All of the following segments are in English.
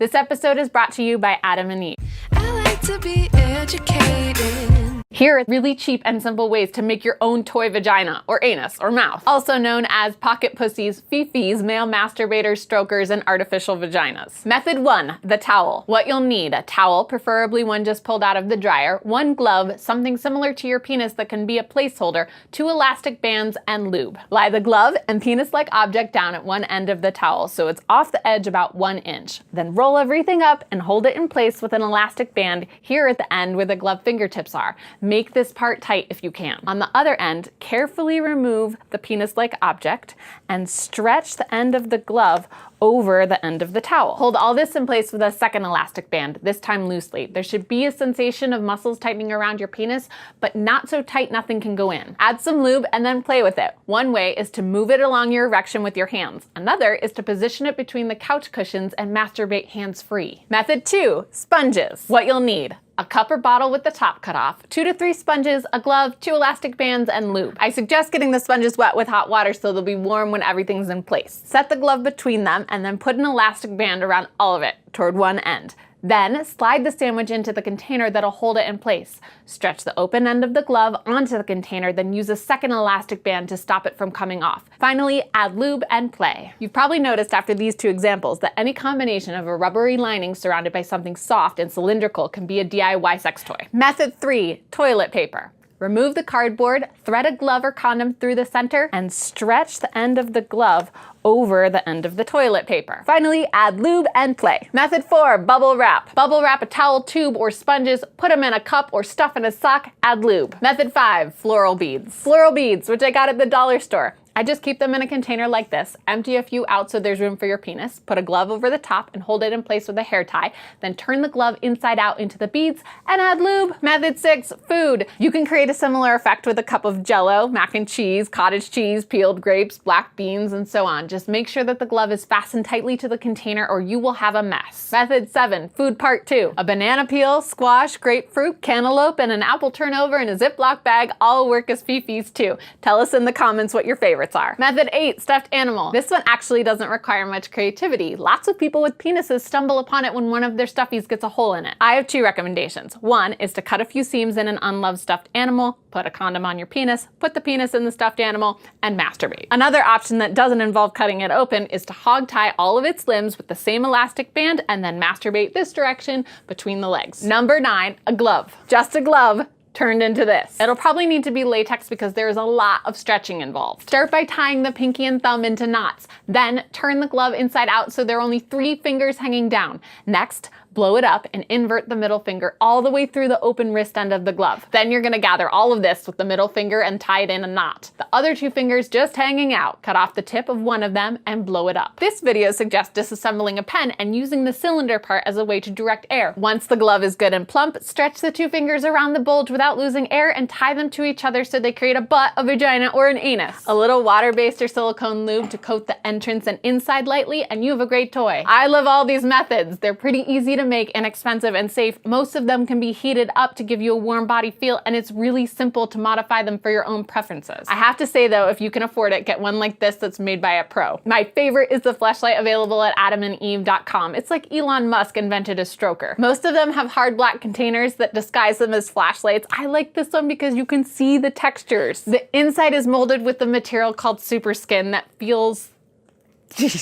This episode is brought to you by Adam and Eve. I like to be educated. Here are really cheap and simple ways to make your own toy vagina, or anus, or mouth, also known as pocket pussies, fifis, male masturbators, strokers, and artificial vaginas. Method 1, the towel. What you'll need: a towel, preferably one just pulled out of the dryer, one glove, something similar to your penis that can be a placeholder, 2 elastic bands, and lube. Lie the glove and penis-like object down at one end of the towel so it's off the edge about 1 inch. Then roll everything up and hold it in place with an elastic band here at the end where the glove fingertips are. Make this part tight if you can. On the other end, carefully remove the penis-like object and stretch the end of the glove over the end of the towel. Hold all this in place with a second elastic band, this time loosely. There should be a sensation of muscles tightening around your penis, but not so tight nothing can go in. Add some lube and then play with it. One way is to move it along your erection with your hands. Another is to position it between the couch cushions and masturbate hands-free. Method 2, sponges. What you'll need: a cup or bottle with the top cut off, 2 to 3 sponges, a glove, 2 elastic bands, and lube. I suggest getting the sponges wet with hot water so they'll be warm when everything's in place. Set the glove between them and then put an elastic band around all of it toward one end. Then slide the sandwich into the container that'll hold it in place. Stretch the open end of the glove onto the container, then use a second elastic band to stop it from coming off. Finally, add lube and play. You've probably noticed after these 2 examples that any combination of a rubbery lining surrounded by something soft and cylindrical can be a DIY sex toy. Method 3, toilet paper. Remove the cardboard, thread a glove or condom through the center, and stretch the end of the glove over the end of the toilet paper. Finally, add lube and play. Method 4, bubble wrap. Bubble wrap a towel, tube, or sponges, put them in a cup or stuff in a sock, add lube. Method 5, floral beads. Floral beads, which I got at the dollar store. I just keep them in a container like this, empty a few out so there's room for your penis, put a glove over the top and hold it in place with a hair tie, then turn the glove inside out into the beads and add lube. Method 6, food. You can create a similar effect with a cup of Jell-O, mac and cheese, cottage cheese, peeled grapes, black beans, and so on. Just make sure that the glove is fastened tightly to the container or you will have a mess. Method 7, food part 2. A banana peel, squash, grapefruit, cantaloupe, and an apple turnover in a Ziploc bag all work as fifis too. Tell us in the comments what your favorites are. Method 8, stuffed animal. This one actually doesn't require much creativity. Lots of people with penises stumble upon it when one of their stuffies gets a hole in it. I have 2 recommendations. One is to cut a few seams in an unloved stuffed animal, put a condom on your penis, put the penis in the stuffed animal, and masturbate. Another option that doesn't involve cutting it open is to hog tie all of its limbs with the same elastic band and then masturbate this direction between the legs. Number 9, a glove. Just a glove turned into this. It'll probably need to be latex because there is a lot of stretching involved. Start by tying the pinky and thumb into knots. Then turn the glove inside out so there are only 3 fingers hanging down. Next, blow it up and invert the middle finger all the way through the open wrist end of the glove. Then you're gonna gather all of this with the middle finger and tie it in a knot. The other 2 fingers just hanging out. Cut off the tip of one of them and blow it up. This video suggests disassembling a pen and using the cylinder part as a way to direct air. Once the glove is good and plump, stretch the 2 fingers around the bulge without losing air and tie them to each other so they create a butt, a vagina, or an anus. A little water-based or silicone lube to coat the entrance and inside lightly and you have a great toy. I love all these methods. They're pretty easy to make, inexpensive, and safe. Most of them can be heated up to give you a warm body feel, and it's really simple to modify them for your own preferences. I have to say though, if you can afford it, get one like this that's made by a pro. My favorite is the fleshlight available at adamandeve.com. It's like Elon Musk invented a stroker. Most of them have hard black containers that disguise them as flashlights. I like this one because you can see the textures. The inside is molded with the material called super skin that feels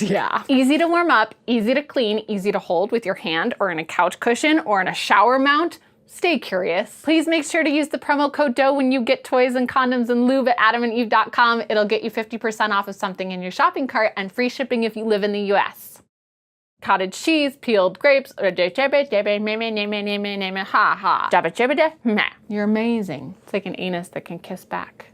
yeah. Easy to warm up, easy to clean, easy to hold with your hand or in a couch cushion or in a shower mount. Stay curious. Please make sure to use the promo code DOUGH when you get toys and condoms and lube at adamandeve.com. It'll get you 50% off of something in your shopping cart and free shipping if you live in the US. Cottage cheese, peeled grapes, ha ha. You're amazing. It's like an anus that can kiss back.